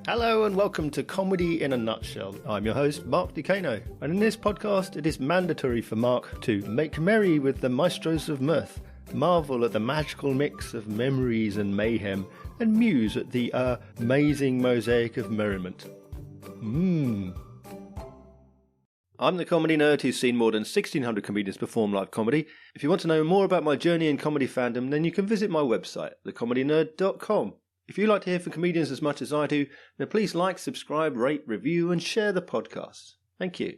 Hello and welcome to Comedy in a Nutshell. I'm your host, Mark Duquesnoy, and in this podcast it is mandatory for Mark to make merry with the maestros of mirth, marvel at the magical mix of memories and mayhem, and muse at the amazing mosaic of merriment. I'm the comedy nerd who's seen more than 1,600 comedians perform live comedy. If you want to know more about my journey in comedy fandom, then you can visit my website, thecomedynerd.com. If you like to hear from comedians as much as I do, then please like, subscribe, rate, review, and share the podcast. Thank you.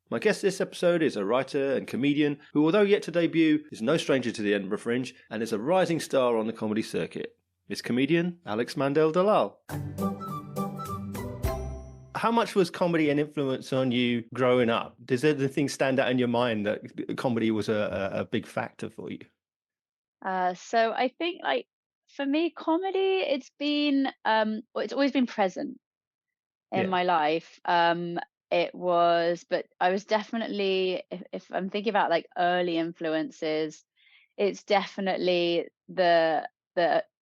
My guest this episode is a writer and comedian who, although yet to debut, is no stranger to the Edinburgh Fringe and is a rising star on the comedy circuit. It's comedian Aalex Mandel-Dallal. How much was comedy an influence on you growing up? Does anything stand out in your mind that comedy was a big factor for you? So I think for me, comedy, it's always been present in Yeah. my life. But I was definitely, if I'm thinking about like early influences, it's definitely the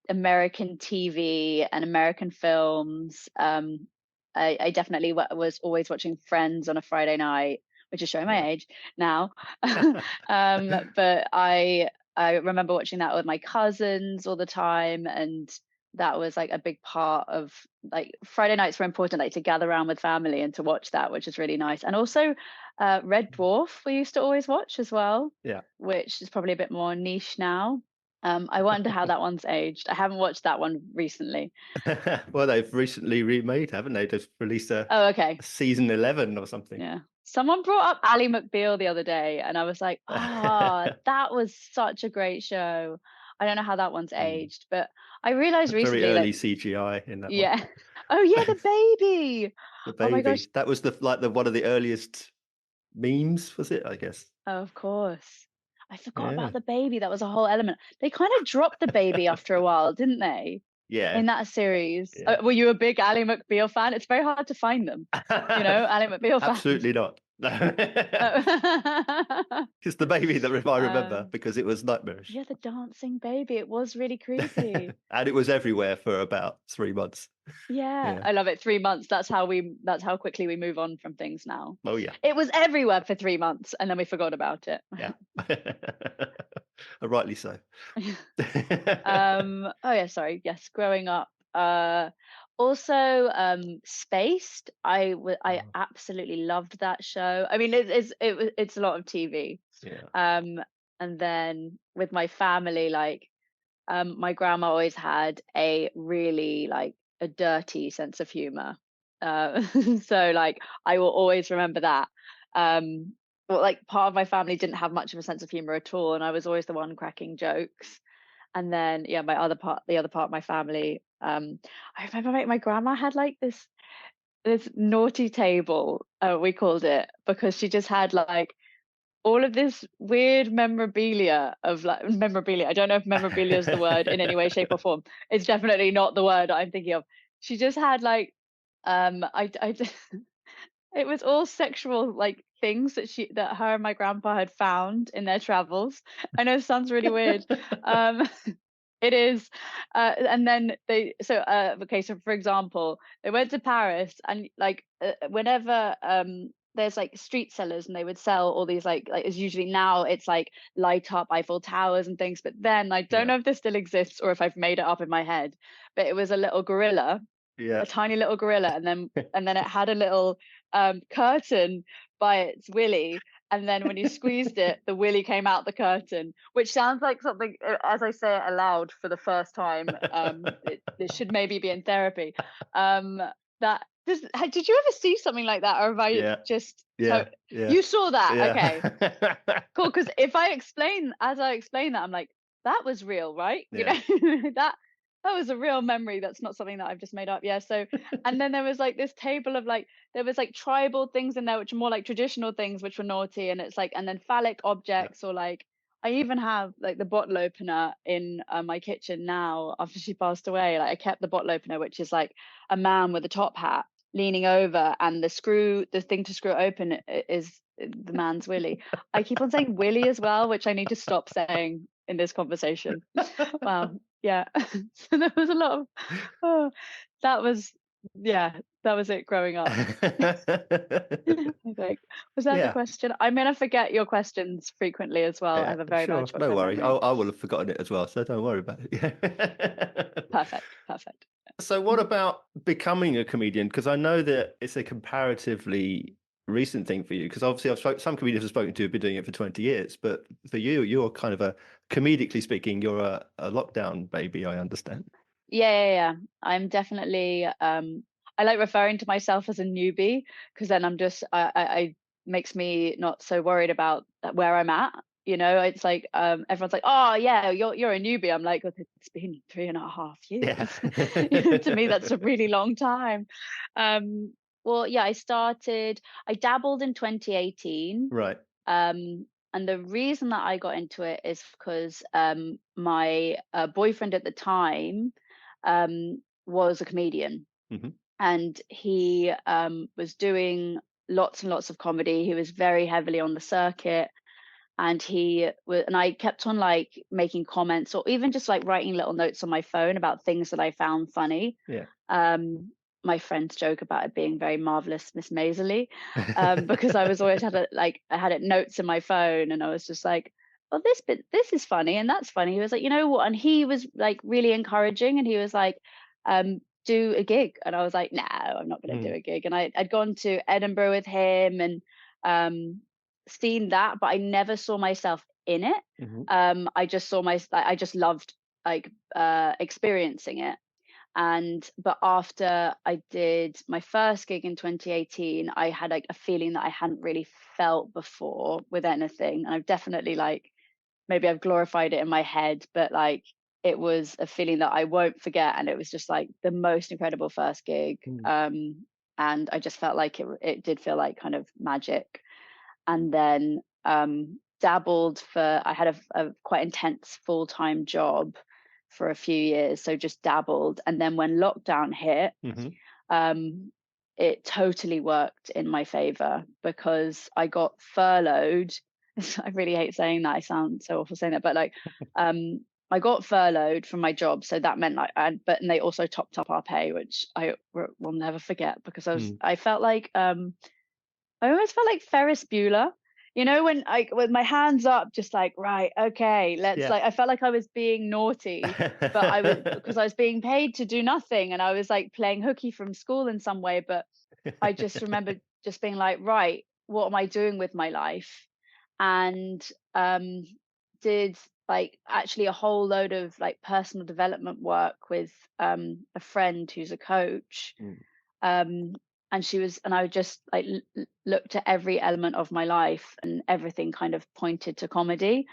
American TV and American films. I definitely was always watching Friends on a Friday night, which is showing my age now. But I remember watching that with my cousins all the time, and that was like a big part of, like, Friday nights were important, like to gather around with family and to watch that, which is really nice. And also Red Dwarf we used to always watch as well, Yeah. which is probably a bit more niche now. I wonder how that one's aged. I haven't watched that one recently. Well, they've recently remade, haven't they? They've released a Oh, okay. season 11 or something. Yeah. Someone brought up Ally McBeal the other day, and I was like, that was such a great show. I don't know how that one's aged, but I realized Very recently early that, CGI in that one. yeah. Oh yeah, the baby. The Oh my gosh. baby. That was the one of the earliest memes, was it? I guess. Oh, of course. I forgot Yeah. about the baby. That was a whole element. They kind of dropped the baby after a while, didn't they? Yeah. In that series. Yeah. Were you a big Ally McBeal fan? It's very hard to find them. Ally McBeal fans. Absolutely not. Oh. It's the baby that I remember Um, because it was nightmarish. Yeah, the dancing baby. It was really creepy. And it was everywhere for about 3 months. Yeah, Yeah. I love it. 3 months. That's how quickly we move on from things now. Oh, yeah. It was everywhere for 3 months and then we forgot about it. Yeah. Rightly so. Oh yeah, sorry. Yes, growing up. Also Spaced. I absolutely loved that show. I mean, it's a lot of TV. Yeah. And then with my family, like, my grandma always had a really, like, a dirty sense of humor. So like I will always remember that. But like part of my family didn't have much of a sense of humor at all, and I was always the one cracking jokes. And then yeah, the other part of my family, I remember my grandma had like this naughty table, we called it, because she just had like all of this weird memorabilia of, like, memorabilia. I don't know if memorabilia is the word in any way, shape, or form. It's definitely not the word I'm thinking of. She just had like, I it was all sexual, like, things that her and my grandpa had found in their travels. I know it sounds really weird. Um, it is. And then okay, so for example, they went to Paris, and like, whenever there's like street sellers, and they would sell all these, like it's usually, now it's like light up Eiffel Towers and things, but then I don't Yeah. know if this still exists or if I've made it up in my head, but it was a little gorilla, Yeah. a tiny little gorilla, and then it had a little curtain by its willy, and then when you squeezed it, the willy came out the curtain, which sounds like something, as I say it aloud for the first time, it should maybe be in therapy. That did you ever see something like that, or have I Yeah. just Yeah. Yeah. you saw that? Okay, Yeah. cool. Because if as I explain that, I'm like, that was real, right? Yeah. That was a real memory. That's not something that I've just made up. Yeah. So, and then there was like this table of, like, there was like tribal things in there, which are more like traditional things, which were naughty. And it's like, and then phallic Yeah. objects, or like, I even have like the bottle opener in my kitchen now after she passed away. Like, I kept the bottle opener, which is like a man with a top hat leaning over, and the thing to screw it open is the man's willy. I keep on saying willy as well, which I need to stop saying in this conversation. Wow. yeah. So there was a lot of, oh, that was, yeah, that was it growing up. I think. Was that the Yeah. question? I'm gonna forget your questions frequently as well. I Yeah, have a very bad sure. No short-term worries. memory. I will have forgotten it as well, so don't worry about it. Perfect, perfect. So what about becoming a comedian? Because I know that it's a comparatively recent thing for you. Because obviously, some comedians I've spoken to have been doing it for 20 years, but for you, you're kind of comedically speaking, you're a lockdown baby, I understand. Yeah, yeah, yeah. I'm definitely I like referring to myself as a newbie because then I'm just I makes me not so worried about where I'm at. You know, it's like everyone's like, "Oh, yeah, you're a newbie." I'm like, "Oh, it's been 3.5 years." Yeah. You know, to me that's a really long time. Um, well, yeah, I dabbled in 2018. Right. Um, and the reason that I got into it is because my boyfriend at the time was a comedian, Hmm. and he was doing lots and lots of comedy. He was very heavily on the circuit, and and I kept on like making comments or even just like writing little notes on my phone about things that I found funny. Yeah. um my friends joke about it being very marvelous Miss Maisley, because I was always had it like I had it notes in my phone, and I was just like, well, this is funny and that's funny. He was like, you know what? And he was like really encouraging, and he was like, do a gig. And I was like, no, I'm not going to do Mm. a gig. And I'd gone to Edinburgh with him, and um seen that, but I never saw myself in it. Hmm. I just saw I just loved like experiencing it. And but after I did my first gig in 2018, I had like a feeling that I hadn't really felt before with anything. And I've definitely like maybe I've glorified it in my head, but like it was a feeling that I won't forget. And it was just like the most incredible first gig. Mm. And I just felt like it did feel like kind of magic. And then dabbled for I had a quite intense full-time job for a few years, so just dabbled. And then when lockdown hit, Hmm. um it totally worked in my favor because I got furloughed. I really hate saying that, I sound so awful saying that, but like I got furloughed from my job, so that meant like and they also topped up our pay, which will never forget, because Mm. I felt like I always felt like Ferris Bueller, you know, when I with my hands up, just like, right, okay, let's Yeah. like I felt like I was being naughty, but I was because I was being paid to do nothing, and I was like playing hooky from school in some way. But I just remember just being like, right, what am I doing with my life? And um did like actually a whole load of like personal development work with a friend who's a coach. Mm. um and I just like looked at every element of my life, and everything kind of pointed to comedy.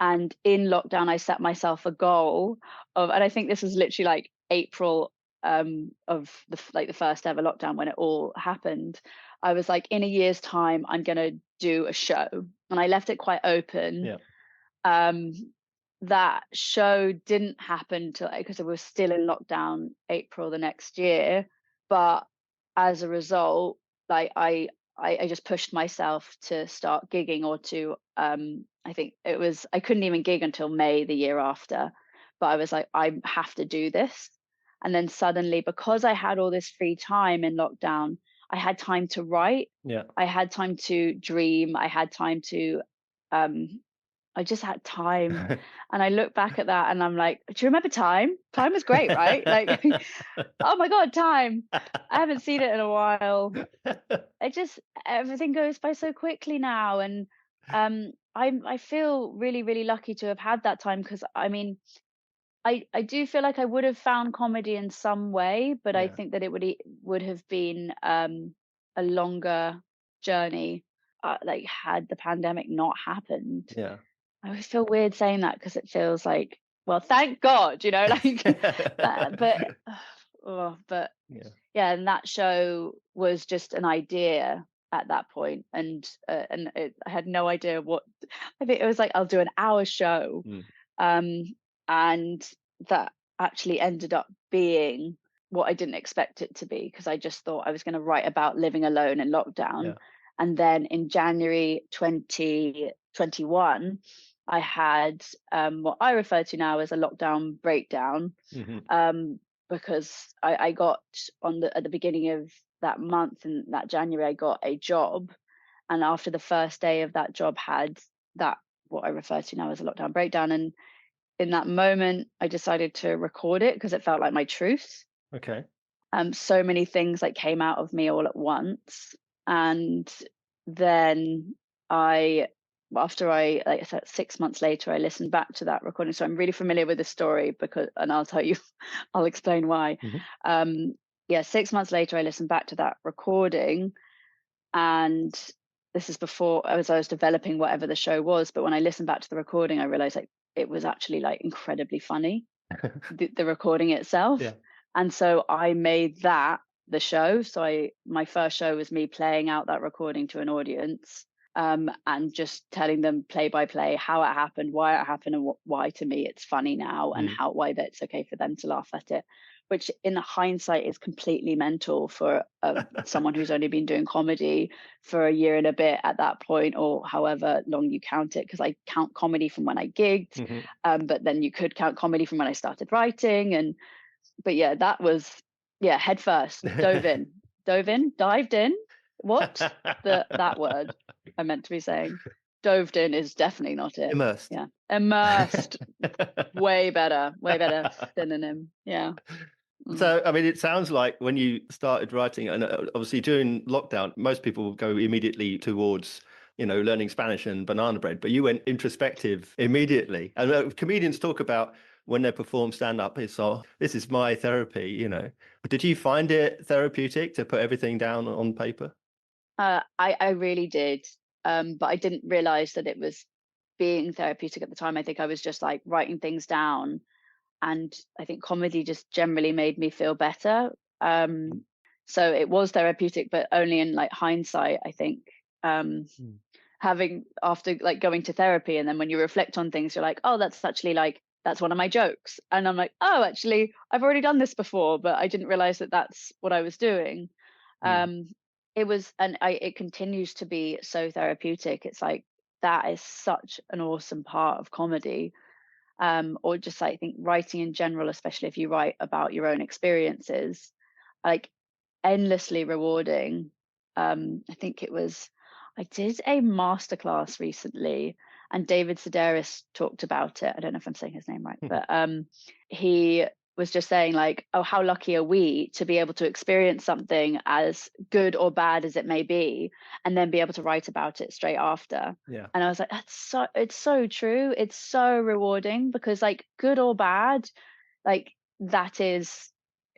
And in lockdown I set myself a goal of, and I think this was literally like April of the first ever lockdown when it all happened. I was like, in a year's time I'm going to do a show, and I left it quite open. Yeah. um that show didn't happen till because we were still in lockdown April the next year. But as a result, like I just pushed myself to start gigging, or to I think it was I couldn't even gig until May the year after. But I was like, I have to do this. And then suddenly, because I had all this free time in lockdown, I had time to write, Yeah. I had time to dream, I had time to I just had time. And I look back at that and I'm like, do you remember time? Time was great, right? Like, oh my God, time. I haven't seen it in a while. It just, everything goes by so quickly now. And I feel really, really lucky to have had that time, because I mean, I do feel like I would have found comedy in some way, but I Yeah. think that it would have been a longer journey, like had the pandemic not happened. Yeah. I always feel weird saying that because it feels like, well, thank God, you know, like that. But, oh, but Yeah. yeah, and that show was just an idea at that point, and I had no idea what. I think it was like, I'll do an hour show, Mm. um, and that actually ended up being what I didn't expect it to be, because I just thought I was going to write about living alone in lockdown. Yeah. And then in January 2021, I had what I refer to now as a lockdown breakdown, Hmm. because I got at the beginning of that month, in that January, I got a job, and after the first day of that job had that, what I refer to now as a lockdown breakdown, and in that moment I decided to record it because it felt like my truth. Okay. So many things like came out of me all at once, and then I after I like I said, 6 months later I listened back to that recording, so I'm really familiar with the story, because, and I'll tell you, I'll explain why. Hmm. um yeah, 6 months later I listened back to that recording, and this is before, as I was developing whatever the show was, but when I listened back to the recording I realized like it was actually like incredibly funny, the recording itself. Yeah. And so I made that the show. So my first show was me playing out that recording to an audience, and just telling them play by play how it happened, why it happened, and why to me it's funny now, and Mm. why that it's okay for them to laugh at it. Which in hindsight is completely mental for someone who's only been doing comedy for a year and a bit at that point, or however long you count it, because I count comedy from when I gigged, Hmm. but then you could count comedy from when I started writing. And but yeah, that was, yeah, head first, dived in. What, that word I meant to be saying. Doved in is definitely not it. Immersed. Yeah, immersed. Way better synonym. Yeah. Mm. So, I mean, it sounds like when you started writing, and obviously during lockdown, most people go immediately towards, learning Spanish and banana bread, but you went introspective immediately. And comedians talk about when they perform stand up, it's, oh, this is my therapy. Did you find it therapeutic to put everything down on paper? I really did, but I didn't realize that it was being therapeutic at the time. I think I was just like writing things down, and I think comedy just generally made me feel better. So it was therapeutic, but only in like hindsight, I think. Um, Mm. Having, after like going to therapy, and then when you reflect on things, you're like, oh, that's actually like that's one of my jokes, and I'm like, oh, actually I've already done this before, but I didn't realize that that's what I was doing. Mm. um it was, and it continues to be so therapeutic. It's like that is such an awesome part of comedy, or just like, I think writing in general, especially if you write about your own experiences, like endlessly rewarding. I think it was, I did a masterclass recently, and David Sedaris talked about it. I don't know if I'm saying his name right, but he was just saying like, oh, how lucky are we to be able to experience something as good or bad as it may be, and then be able to write about it straight after. Yeah. And I was like, it's so true. It's so rewarding, because like good or bad, like that is,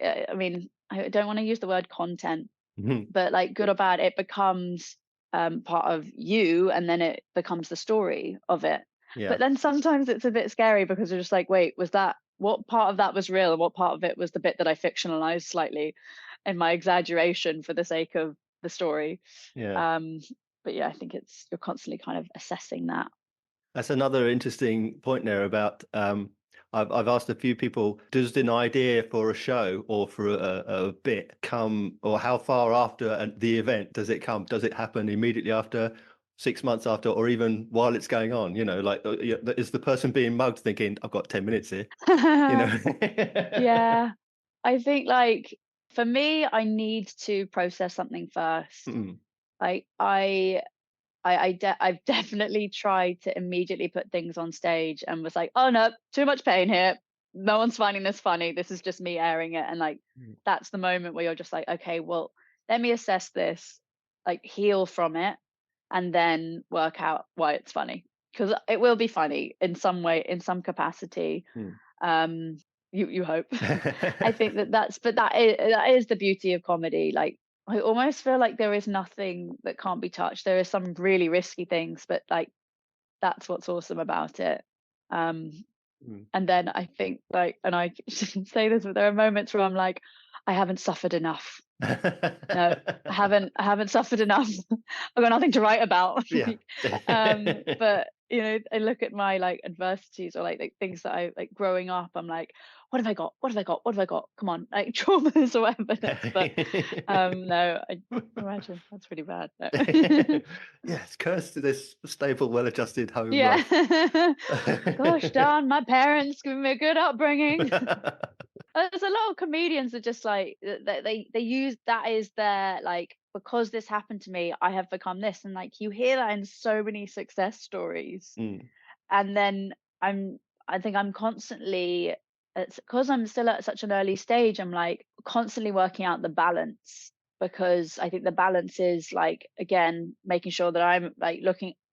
I mean, I don't want to use the word content, Mhm. but like good or bad, it becomes part of you, and then it becomes the story of it. Yeah. But then sometimes it's a bit scary, because you're just like, wait, was that, what part of that was real, and what part of it was the bit that I fictionalized slightly in my exaggeration for the sake of the story. Yeah. um but yeah, I think it's, you're constantly kind of assessing that. That's another interesting point there about I've asked a few people, does an idea for a show or for a bit come, or how far after the event does it come? Does it happen immediately after, 6 months after, or even while it's going on? Like is the person being mugged thinking, I've got 10 minutes here, you know? Yeah, I think like for me, I need to process something first. Mm. Like I've definitely tried to immediately put things on stage, and was like, oh no, too much pain here. No one's finding this funny. This is just me airing it. And like Mm. that's the moment where you're just like, okay, well, let me assess this, like heal from it, and then work out why it's funny. Because it will be funny in some way, in some capacity. Mm. Um, you hope. I think that is the beauty of comedy. Like I almost feel like there is nothing that can't be touched. There are some really risky things, but like that's what's awesome about it. Um, Mm. and then I think like, and I shouldn't say this, but there are moments where I'm like, I haven't suffered enough. No, I haven't suffered enough. I've got nothing to write about. Yeah. But I look at my like adversities, or like things that I like growing up. I'm like, what have I got? What have I got? What have I got? Come on, like traumas or whatever. But no, I imagine that's really bad. No. Yes, curse to this stable, well-adjusted home Yeah. life. Gosh darn, my parents gave me a good upbringing. There's a lot of comedians that just like they use that is their like, because this happened to me, I have become this, and like you hear that in so many success stories. Mm, And then I think I'm constantly, it's because I'm still at such an early stage, I'm like constantly working out the balance, because I think the balance is like, again, making sure that I'm like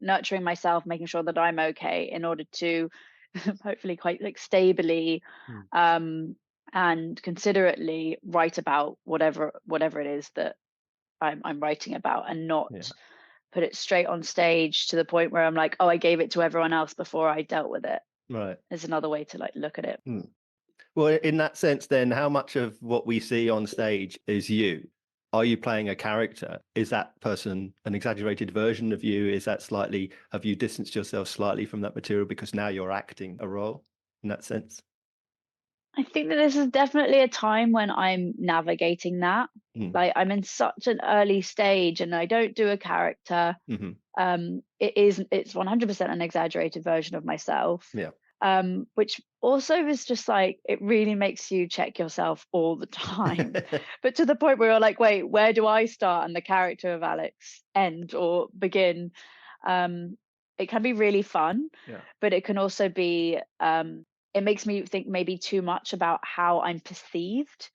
nurturing myself, making sure that I'm okay in order to hopefully quite like stably mm, um and considerately write about whatever it is that I'm writing about, and not yeah, put it straight on stage to the point where I'm like, oh, I gave it to everyone else before I dealt with it. right. Is another way to like look at it. Mm. Well, in that sense, then, how much of what we see on stage is you? Are you playing a character? Is that person an exaggerated version of you? Is that slightly, have you distanced yourself slightly from that material because now you're acting a role in that sense? I think that this is definitely a time when I'm navigating that. Mm. Like I'm in such an early stage and I don't do a character. Hmm. It's 100% an exaggerated version of myself. Yeah. Which also is just like, it really makes you check yourself all the time. But to the point where you're like, wait, where do I start and the character of Alex end or begin? It can be really fun, Yeah. but it can also be, it makes me think maybe too much about how I'm perceived.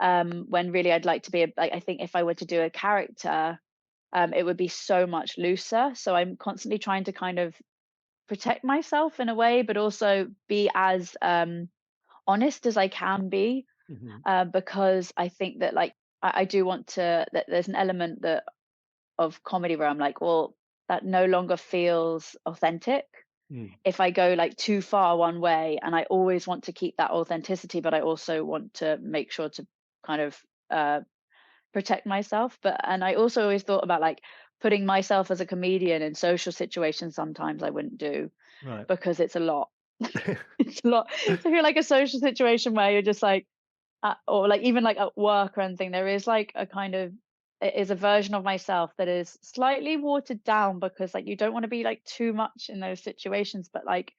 When really I'd like to be like, I think if I were to do a character, it would be so much looser. So I'm constantly trying to kind of protect myself in a way, but also be as honest as I can be, Hmm. because I think that like I do want to. That there's an element that of comedy where I'm like, well, that no longer feels authentic Mm. if I go like too far one way, and I always want to keep that authenticity, but I also want to make sure to kind of uh, protect myself. But and I also always thought about like putting myself as a comedian in social situations. Sometimes I wouldn't do, Right. because it's a lot. It's a lot. So if you're like a social situation where you're just like, or like even like at work or anything, there is like a kind of, it is a version of myself that is slightly watered down, because like you don't want to be like too much in those situations, but like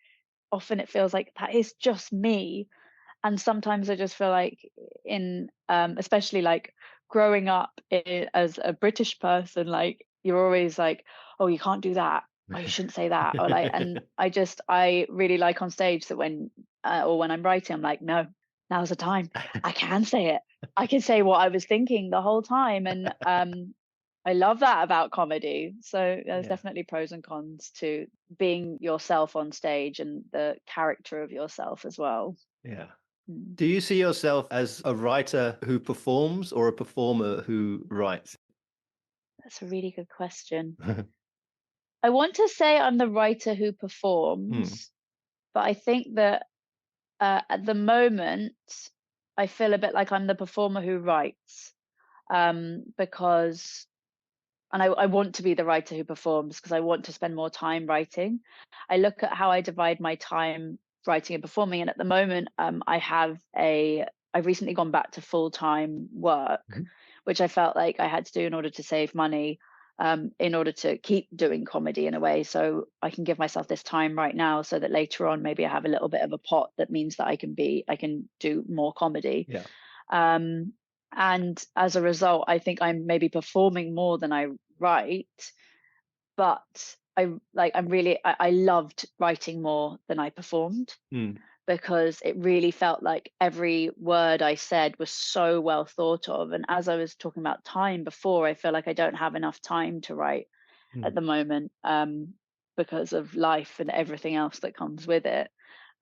often it feels like that is just me. And sometimes I just feel like in especially like growing up as a British person, like you're always like, oh, you can't do that, or you shouldn't say that, or like, and I really like on stage that when or when I'm writing, I'm like, no, now's the time. I can say it. I can say what I was thinking the whole time, and I love that about comedy. So there's Yeah. definitely pros and cons to being yourself on stage and the character of yourself as well. Yeah. Mm. Do you see yourself as a writer who performs or a performer who writes? That's a really good question. I want to say I'm the writer who Mm. performs, but I think that at the moment, I feel a bit like I'm the performer who writes, because, and I want to be the writer who performs because I want to spend more time writing. I look at how I divide my time writing and performing, and at the moment, I've recently gone back to full time work, Mhm. which I felt like I had to do in order to save money, in order to keep doing comedy in a way. So I can give myself this time right now, so that later on maybe I have a little bit of a pot that means that I can do more comedy. Yeah. Um, and as a result, I think I'm maybe performing more than I write, but I loved writing more than I performed, Mm. because it really felt like every word I said was so well thought of. And as I was talking about time before, I feel like I don't have enough time to write at Mm. the moment, because of life and everything else that comes with it,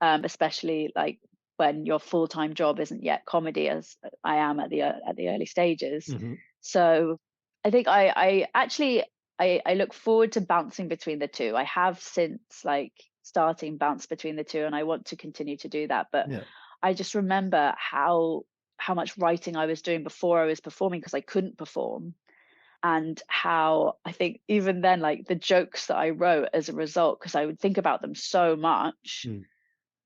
especially like when your full-time job isn't yet comedy, as I am at the early stages. Hmm. So I think I actually I look forward to bouncing between the two. I have since like starting bounce between the two, and I want to continue to do that. But Yeah. I just remember how much writing I was doing before I was performing, because I couldn't perform, and how I think even then, like the jokes that I wrote as a result, because I would think about them so much, Mm.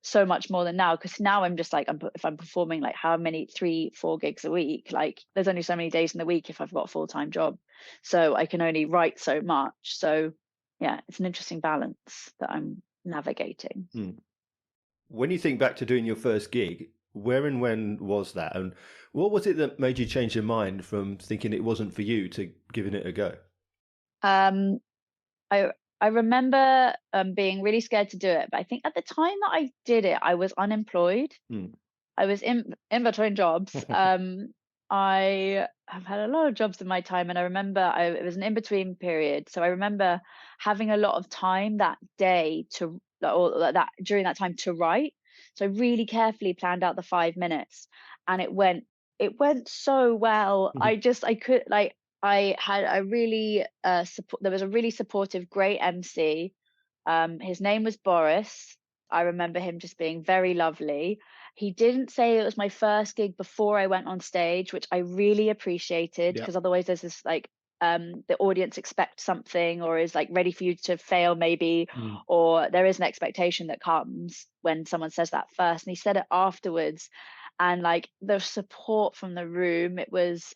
so much more than now, because now I'm just like, if I'm performing like how many 3-4 gigs a week, like there's only so many days in the week if I've got a full-time job, so I can only write so much. So yeah, it's an interesting balance that I'm navigating. When you think back to doing your first gig, where and when was that, and what was it that made you change your mind from thinking it wasn't for you to giving it a go? um I remember being really scared to do it, but I think at the time that I did it, I was unemployed. I was in between jobs. I have had a lot of jobs in my time, and I remember it was an in between period. So I remember having a lot of time that day to, or that during that time, to write. So I really carefully planned out the 5 minutes, and it went so well. I could like, I had a really there was a really supportive, great MC. His name was Boris. I remember him just being very lovely. He didn't say it was my first gig before I went on stage, which I really appreciated, Yeah. because otherwise there's this like, the audience expects something, or is like ready for you to fail maybe, or there is an expectation that comes when someone says that first. And he said it afterwards, and like the support from the room, it was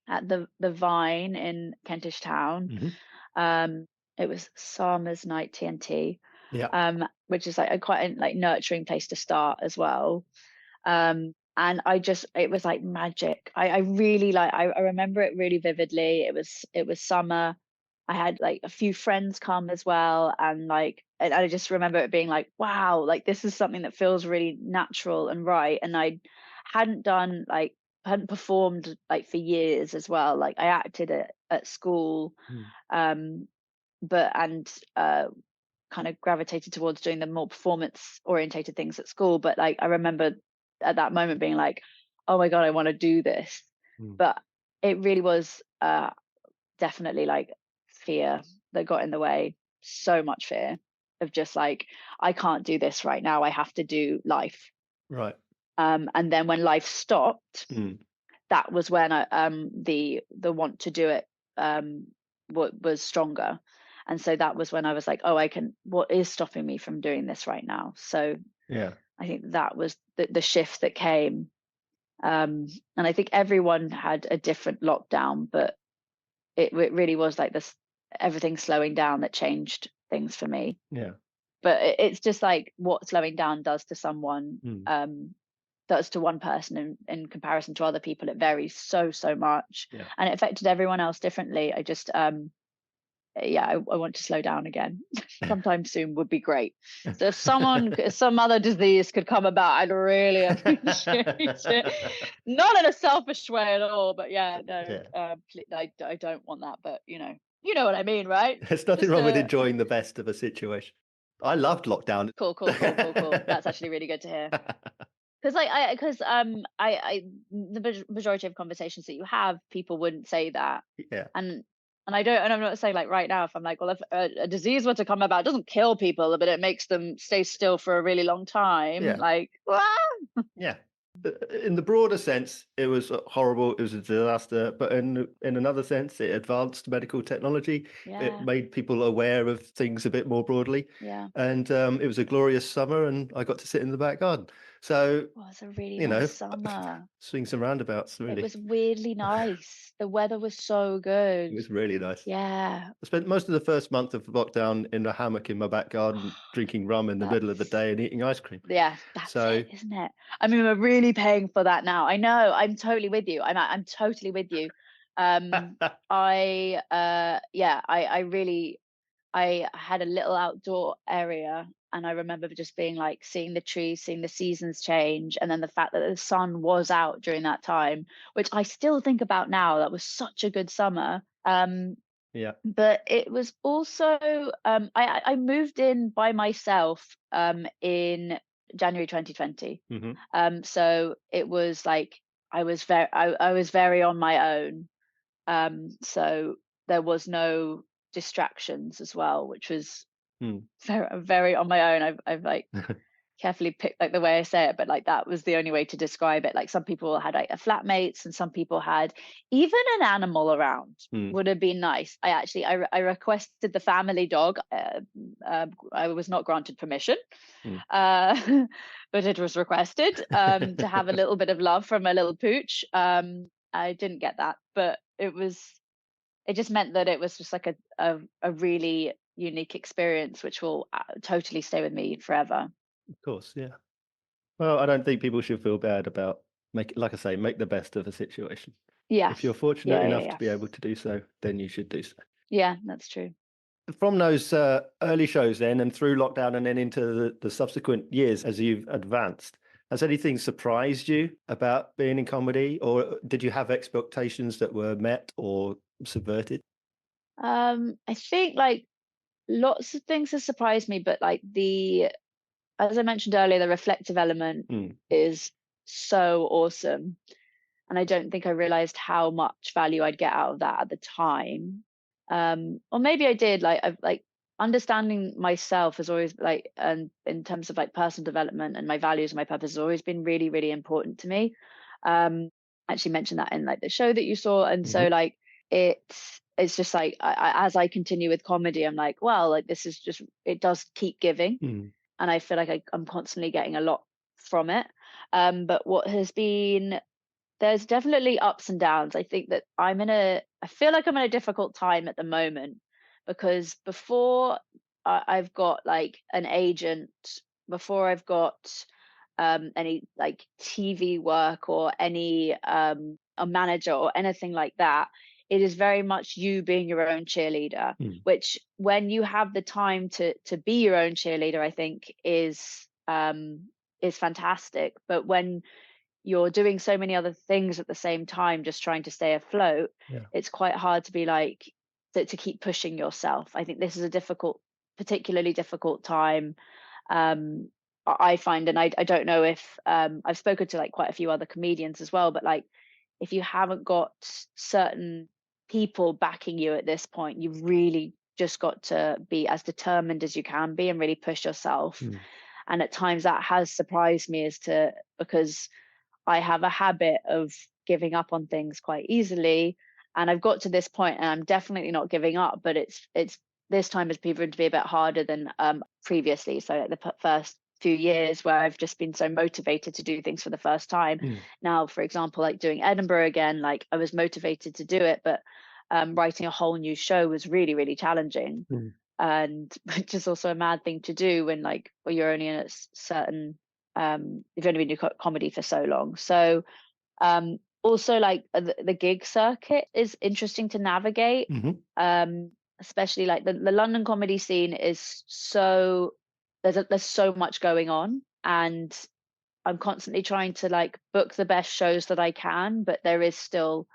at the Vine in Kentish Town. It was Summer's Night TNT, Yeah. which is like a quite a like nurturing place to start as well. And it was like magic. I really like, I remember it really vividly. It was summer. I had like a few friends come as well, and like, and I just remember it being like, wow, like this is something that feels really natural and right. And I hadn't done like hadn't performed like for years as well. Like I acted at school, um, but and kind of gravitated towards doing the more performance orientated things at school. But like I remember at that moment being like, oh my god, I want to do this. But it really was definitely like fear that got in the way. So much fear of just like, I can't do this right now, I have to do life. Right. And then when life stopped, that was when the want to do it was stronger. And so that was when I was like, oh, what is stopping me from doing this right now? So Yeah. I think that was the shift that came. And I think everyone had a different lockdown, but it really was like this, everything slowing down, that changed things for me. Yeah. But it's just like what slowing down does to someone, does to one person in comparison to other people, it varies so much. Yeah. And it affected everyone else differently. I just I want to slow down again. Sometime soon would be great. So if some other disease could come about, I'd really appreciate it. Not in a selfish way at all, but yeah, no, I don't want that. But you know what I mean, right? There's nothing wrong with enjoying the best of a situation. I loved lockdown. Cool. That's actually really good to hear. Because the majority of conversations that you have, people wouldn't say that. Yeah. And I'm not saying like right now, if I'm like, well, if a disease were to come about, it doesn't kill people, but it makes them stay still for a really long time. Yeah. Like, Yeah. In the broader sense, it was horrible. It was a disaster. But in another sense, it advanced medical technology. yeah, It made people aware of things a bit more broadly. yeah. And it was a glorious summer, and I got to sit in the back garden. So, It was a really you know, nice summer. swings and roundabouts, It really. was weirdly nice. The weather was so good. It was really nice. Yeah. I spent most of the first month of lockdown in a hammock in my back garden, drinking rum in the middle of the day and eating ice cream. Yeah, that's So, it, isn't it? I mean, we're really paying for that now. I know. I'm totally with you. I'm totally with you. I had a little outdoor area, and I remember just being like seeing the trees, seeing the seasons change, and then the fact that the sun was out during that time, which I still think about now. That was such a good summer. yeah. But it was also, I moved in by myself in January 2020. So it was like I was very on my own. So there was no distractions as well, which was very, very on my own. I've like carefully pick like the way I say it, but like that was the only way to describe it. Like some people had like a flatmates, and some people had even an animal around Mm. would have been nice. I requested the family dog. I was not granted permission, Mm. uh, but it was requested to have a little bit of love from a little pooch. I didn't get that, but it just meant that it was just like a really unique experience, which will totally stay with me forever. Of course, yeah. Well, I don't think people should feel bad about like I say, make the best of a situation. If you're Yes. fortunate Yeah, yeah, enough to yeah. be able to do so, then you should do so. Yeah, that's true. From those early shows then and through lockdown and then into the subsequent years as you've advanced, has anything surprised you about being in comedy, or did you have expectations that were met or subverted? I think like lots of things have surprised me, but like as I mentioned earlier, the reflective element Mm. is so awesome. And I don't think I realized how much value I'd get out of that at the time. Or maybe I did. Like I've like understanding myself has always like, and in terms of like personal development and my values and my purpose has always been really, really important to me. I actually mentioned that in like the show that you saw, and so Hmm. like it's just like as I continue with comedy, I'm like, well, like this is just it does keep giving, Mm. and I feel like I'm constantly getting a lot from it. But what has been there's definitely ups and downs. I think that I feel like I'm in a difficult time at the moment because before I've got like an agent, before I've got any like TV work or any a manager or anything like that, it is very much you being your own cheerleader, Mm. which when you have the time to be your own cheerleader, I think is fantastic. But when you're doing so many other things at the same time, just trying to stay afloat, Yeah. it's quite hard to be like to keep pushing yourself. I think this is a particularly difficult time. Um, I find, and I don't know if I've spoken to like quite a few other comedians as well, but like if you haven't got certain people backing you at this point, you've really just got to be as determined as you can be and really push yourself. Mm. And at times that has surprised me as to because I have a habit of giving up on things quite easily. And I've got to this point and I'm definitely not giving up, but it's this time has proven to be a bit harder than previously. So like the first few years where I've just been so motivated to do things for the first time. Mm. Now, for example, like doing Edinburgh again, like I was motivated to do it, but writing a whole new show was really, really challenging. Mm. And which is also a mad thing to do when like well, you're only in a certain you've only been doing comedy for so long. So also like the gig circuit is interesting to navigate. Hmm. Especially like the London comedy scene is so there's so much going on, and I'm constantly trying to like book the best shows that I can, but there is still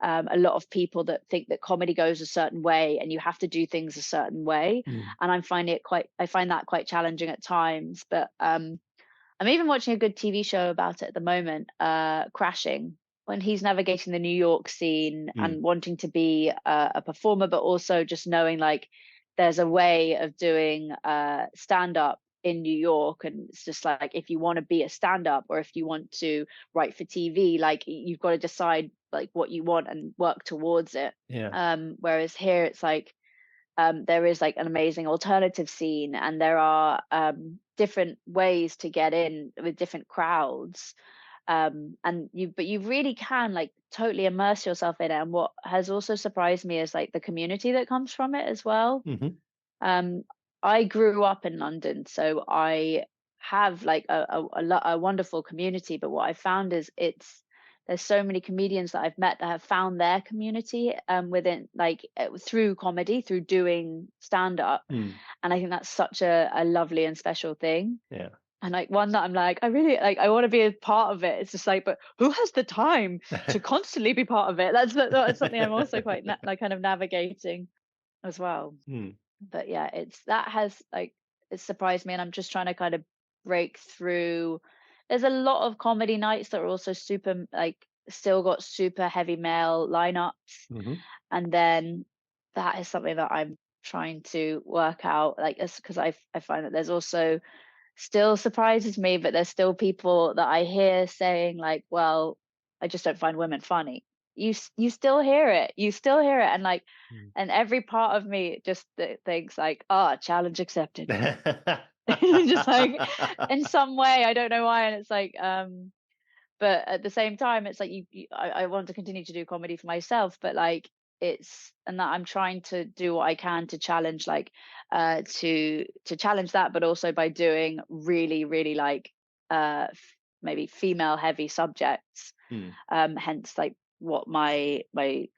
a lot of people that think that comedy goes a certain way and you have to do things a certain way, Mm. and I find that quite challenging at times. But I'm even watching a good TV show about it at the moment, Crashing, when he's navigating the New York scene Mm. and wanting to be a performer, but also just knowing like there's a way of doing stand up in New York. And it's just like if you want to be a stand up or if you want to write for TV, like you've got to decide like what you want and work towards it. Yeah. Whereas here it's like there is like an amazing alternative scene and there are different ways to get in with different crowds, but you really can like totally immerse yourself in it. And what has also surprised me is like the community that comes from it as well. Hmm. um I grew up in London, so I have like a wonderful community, but what I found is there's so many comedians that I've met that have found their community within like through comedy, through doing stand up. Mm. And I think that's such a lovely and special thing, Yeah. and like one that I'm like I really like I want to be a part of it. It's just like, but who has the time to constantly be part of it? That's something I'm also quite like kind of navigating as well. Mm. But yeah, it's that has like it surprised me, and I'm just trying to kind of break through. There's a lot of comedy nights that are also super like still got super heavy male lineups, Hmm. and then that is something that I'm trying to work out, like because I find that there's also still surprises me, but there's still people that I hear saying like, well, I just don't find women funny. You still hear it. You still hear it. And like, Mm. and every part of me just thinks like, ah, challenge accepted. Just like in some way, I don't know why. And it's like, but at the same time, it's like I want to continue to do comedy for myself, but like it's, and that I'm trying to do what I can to challenge like to challenge that, but also by doing really really like maybe female heavy subjects, Mm. hence like what my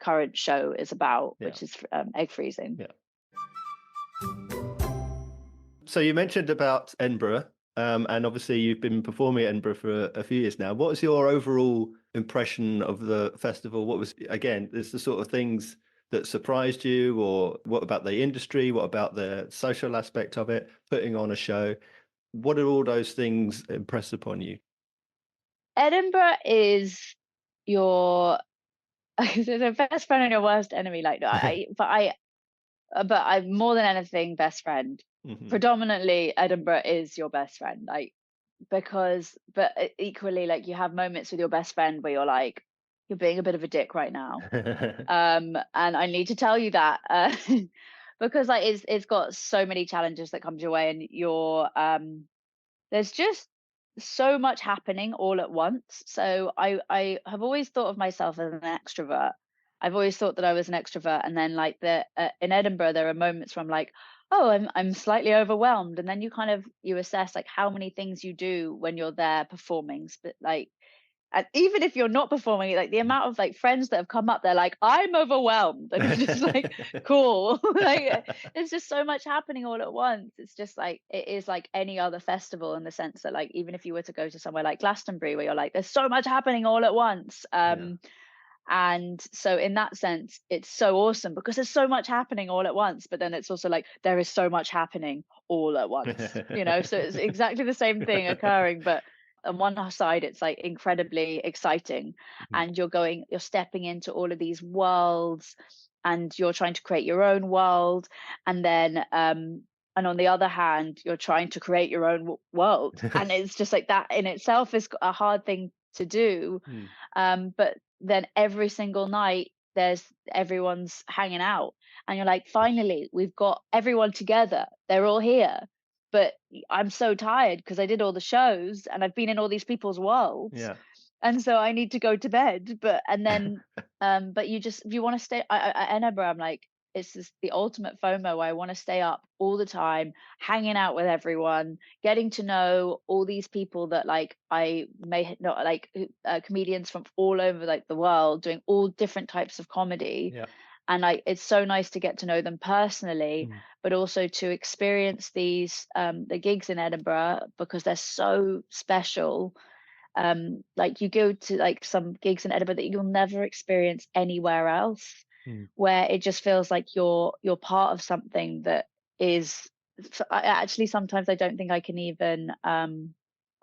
current show is about, Yeah. which is egg freezing. Yeah. So you mentioned about Edinburgh, and obviously you've been performing at Edinburgh for a few years now. What was your overall impression of the festival? What was, again, it's the sort of things that surprised you, or what about the industry? What about the social aspect of it, putting on a show? What did all those things impress upon you? Edinburgh is your the best friend and your worst enemy. Like, no, but I more than anything, best friend. Hmm. Predominantly, Edinburgh is your best friend. Like, because, but equally, like you have moments with your best friend where you're like, you're being a bit of a dick right now. And I need to tell you that, because like it's got so many challenges that come your way, and there's just so much happening all at once. So I have always thought of myself as an extrovert. I've always thought that I was an extrovert, and then like in Edinburgh there are moments where I'm like, oh, I'm slightly overwhelmed, and then you kind of you assess like how many things you do when you're there performing, but like, and even if you're not performing, like the amount of like friends that have come up, they're like, I'm overwhelmed. And it's just like, cool. Like there's just so much happening all at once. It's just like it is like any other festival in the sense that like even if you were to go to somewhere like Glastonbury where you're like, there's so much happening all at once. Yeah. And so in that sense, it's so awesome because there's so much happening all at once, but then it's also like there is so much happening all at once, you know? So it's exactly the same thing occurring, but on one side it's like incredibly exciting, Mhm. and you're stepping into all of these worlds, and you're trying to create your own world, and then and on the other hand you're trying to create your own world, and it's just like that in itself is a hard thing to do. Mm. But then every single night there's everyone's hanging out, and you're like, finally we've got everyone together, they're all here, but I'm so tired because I did all the shows and I've been in all these people's worlds, Yeah. and so I need to go to bed. But and then but you just, if you want to stay at Edinburgh, I'm like, it's just the ultimate FOMO where I want to stay up all the time, hanging out with everyone, getting to know all these people that like I may not like, comedians from all over like the world doing all different types of comedy. Yeah. And like it's so nice to get to know them personally, Mm. but also to experience these the gigs in Edinburgh because they're so special. Like you go to like some gigs in Edinburgh that you'll never experience anywhere else, Mm. where it just feels like you're part of something that is, actually sometimes I don't think I can even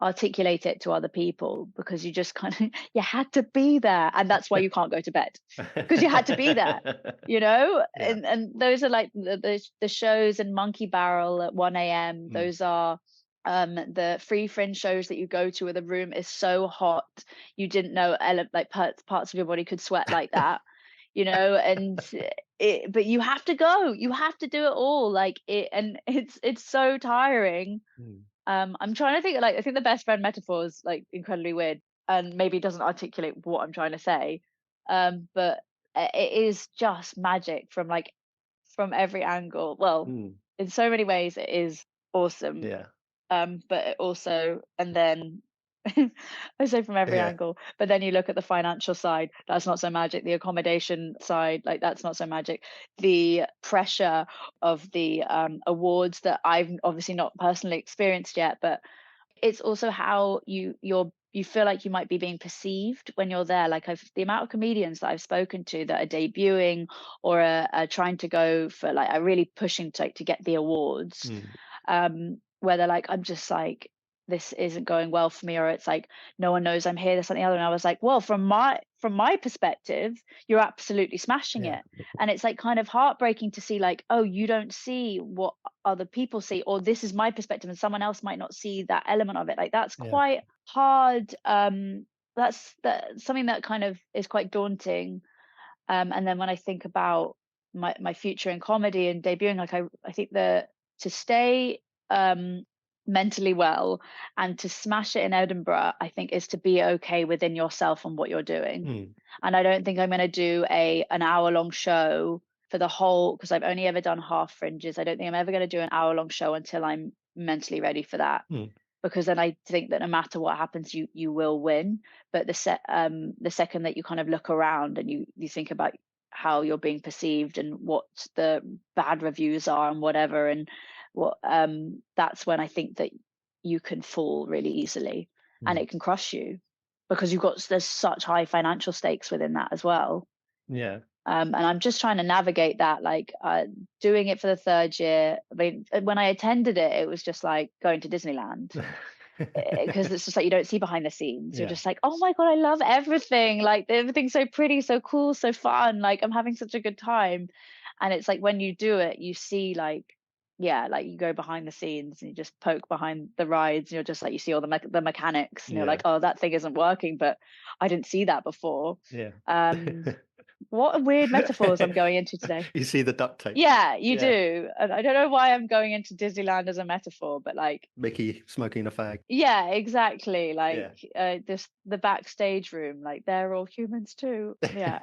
articulate it to other people, because you just kind of you had to be there, and that's why you can't go to bed, because you had to be there, you know. Yeah. And those are like the shows in Monkey Barrel at 1 a.m. Mm. Those are the free fringe shows that you go to where the room is so hot you didn't know like parts of your body could sweat like that, you know. And but you have to go, you have to do it all, like it, and it's so tiring. Mm. I'm trying to think, like I think the best friend metaphor is like incredibly weird and maybe doesn't articulate what I'm trying to say, but it is just magic from like from every angle. Well, Mm. in so many ways it is awesome, Yeah. but it also, and then I say from every Yeah. angle, but then you look at the financial side, that's not so magic. The accommodation side, like that's not so magic. The pressure of the awards that I've obviously not personally experienced yet, but it's also how you feel like you might be being perceived when you're there. Like the amount of comedians that I've spoken to that are debuting or are trying to go for like are really pushing to get the awards, Mm. where they're like, I'm just like, this isn't going well for me, or it's like no one knows I'm here, this and the other. And I was like, well, from my perspective, you're absolutely smashing Yeah. it. And it's like kind of heartbreaking to see like, oh, you don't see what other people see, or this is my perspective and someone else might not see that element of it. Like that's Yeah. quite hard. That's something that kind of is quite daunting. And then when I think about my future in comedy and debuting, like I think that to stay mentally well and to smash it in Edinburgh, I think is to be okay within yourself and what you're doing. Mm. And I don't think I'm going to do an hour long show for the whole, because I've only ever done half fringes. I don't think I'm ever going to do an hour long show until I'm mentally ready for that. Mm. Because then I think that no matter what happens, you will win. But the second that you kind of look around and you think about how you're being perceived and what the bad reviews are and whatever, and what that's when I think that you can fall really easily, and Mm. it can crush you because there's such high financial stakes within that as well. Yeah. And I'm just trying to navigate that, like doing it for the third year. I mean, when I attended it, it was just like going to Disneyland, because it's just like you don't see behind the scenes. You're Yeah. just like, oh my god, I love everything. Like everything's so pretty, so cool, so fun. Like I'm having such a good time. And it's like when you do it, you see like, yeah, like you go behind the scenes and you just poke behind the rides. And you're just like, you see all the mechanics, and you're Yeah. like, oh, that thing isn't working, but I didn't see that before. Yeah. What weird metaphors I'm going into today. You see the duct tape. Yeah, you Yeah. do. And I don't know why I'm going into Disneyland as a metaphor, but like, Mickey smoking a fag. yeah, exactly. Yeah. Like this the backstage room, like they're all humans too. Yeah.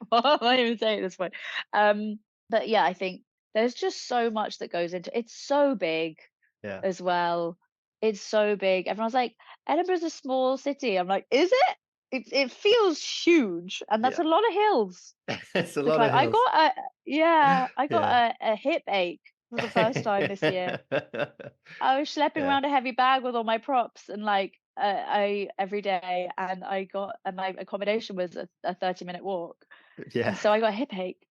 What am I even saying at this point? But yeah, I think there's just so much that goes into it's so big Yeah. as well. It's so big. Everyone's like, Edinburgh's a small city. I'm like, is it? It feels huge, and that's Yeah. a lot of hills It's a to lot of climb. hills. I got Yeah. a hip ache for the first time this year. I was schlepping Yeah. around a heavy bag with all my props and like I every day, and my accommodation was a 30-minute walk, Yeah. and so I got a hip ache.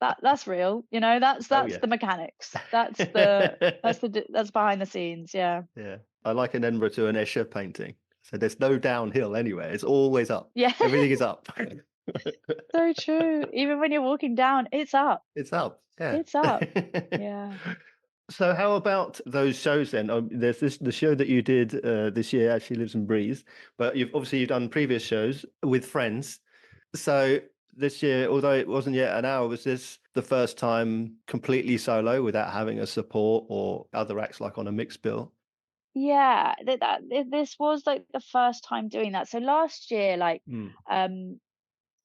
That's real, that's Oh that's yeah. the mechanics. That's behind the scenes. Yeah. Yeah. I like in Edinburgh to an Escher painting. So there's no downhill anywhere. It's always up. Yeah. Everything is up. So true. Even when you're walking down, it's up. It's up. Yeah. It's up. Yeah. So how about those shows then? There's the show that you did this year, Actually Lives and Breathes, but you've done previous shows with friends. So this year, although it wasn't yet an hour, was this the first time completely solo without having a support or other acts like on a mixed bill? Yeah, this was like the first time doing that. So last year, like, Mm.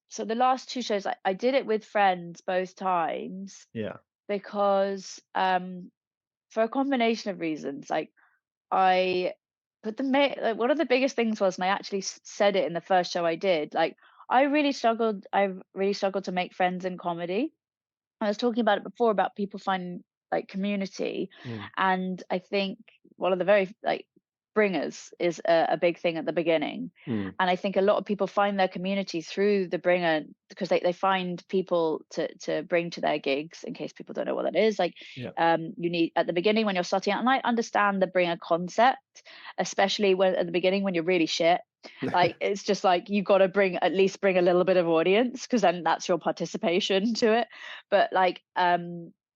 so the last two shows, I did it with friends both times Yeah. because for a combination of reasons, like I but like, one of the biggest things was, and I actually said it in the first show I did, like I've really struggled to make friends in comedy. I was talking about it before about people finding like community, Mm. and I think one of the very like bringers is a big thing at the beginning. Mm. And I think a lot of people find their community through the bringer, because they find people to bring to their gigs. In case people don't know what that is, like, Yeah. you need at the beginning when you're starting out, and I understand the bringer concept, especially when at the beginning when you're really shit. Like it's just like you got to at least bring a little bit of audience, because then that's your participation to it. But like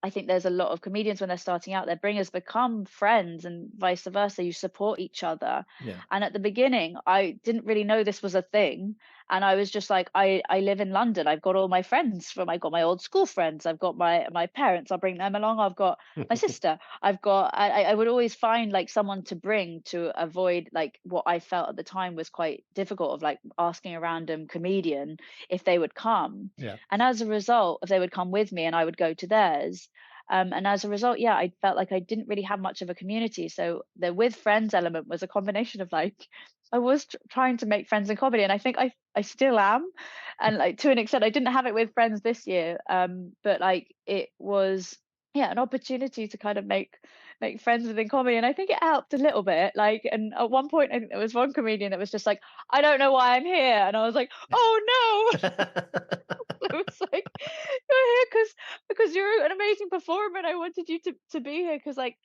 I think there's a lot of comedians when they're starting out, their bringers become friends and vice versa. You support each other. Yeah. And at the beginning, I didn't really know this was a thing. And I was just like, I live in London. I've got all my friends I got my old school friends. I've got my parents. I'll bring them along. I've got my sister. I would always find like someone to bring to avoid like what I felt at the time was quite difficult of like asking a random comedian if they would come. Yeah. And as a result, if they would come with me and I would go to theirs. And as a result, yeah, I felt like I didn't really have much of a community. So the with friends element was a combination of like, I was trying to make friends in comedy, and I think I still am. And like to an extent, I didn't have it with friends this year. But like it was, yeah, an opportunity to kind of make friends within comedy. And I think it helped a little bit. Like, and at one point, I think there was one comedian that was just like, I don't know why I'm here. And I was like, oh no. It was like, you're here because because you're an amazing performer and I wanted you to be here, because like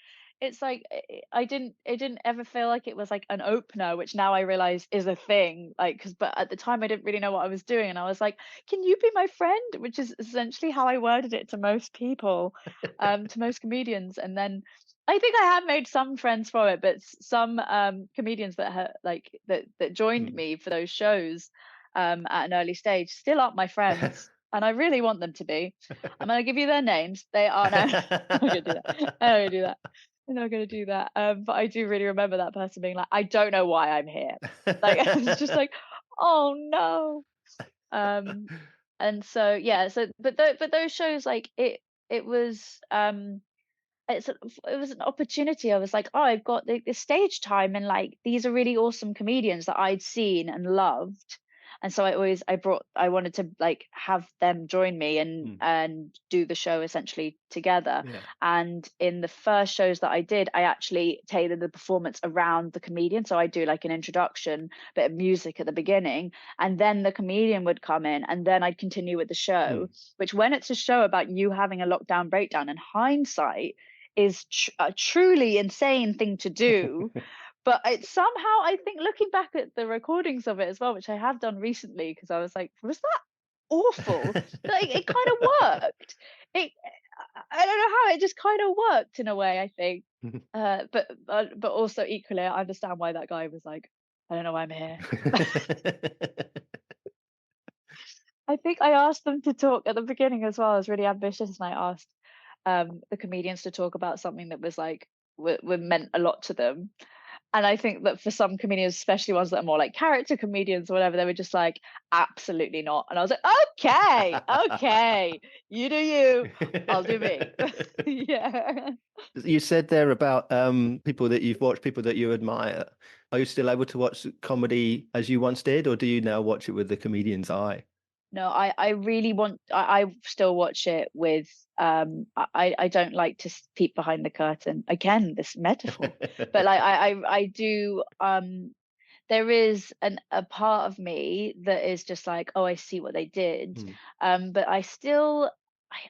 it's like it didn't ever feel like it was like an opener, which now I realize is a thing, like, because but at the time I didn't really know what I was doing, and I was like, can you be my friend, which is essentially how I worded it to most people, to most comedians. And then I think I have made some friends from it, but some comedians that that joined Mm. me for those shows at an early stage still aren't my friends, and I really want them to be. I'm gonna give you their names. They are no, I'm not gonna do that. I'm not gonna do that. I'm not gonna do that. But I do really remember that person being like, "I don't know why I'm here." Like it's just like, "Oh no." Um, and so yeah, so but those shows, like it was it was an opportunity. I was like, oh, I've got this stage time, and like these are really awesome comedians that I'd seen and loved. And so I wanted to like have them join me Mm. and do the show essentially together. Yeah. And in the first shows that I did, I actually tailored the performance around the comedian. So I do like an introduction, bit of music at the beginning, and then the comedian would come in, and then I'd continue with the show. Mm. Which, when it's a show about you having a lockdown breakdown, in hindsight, is a truly insane thing to do. But it's somehow, I think, looking back at the recordings of it as well, which I have done recently, because I was like, was that awful? Like, it kind of worked. It, I don't know how, it just kind of worked in a way, I think. But also equally, I understand why that guy was like, I don't know why I'm here. I think I asked them to talk at the beginning as well. I was really ambitious, and I asked the comedians to talk about something that was like meant a lot to them. And I think that for some comedians, especially ones that are more like character comedians or whatever, they were just like, absolutely not. And I was like, okay, okay, you do you, I'll do me. Yeah. You said there about people that you've watched, people that you admire. Are you still able to watch comedy as you once did, or do you now watch it with the comedian's eye? No, I really want, I still watch it with, I don't like to peep behind the curtain. Again, this metaphor. But like I do, there is a part of me that is just like, oh, I see what they did. Mm. But I still,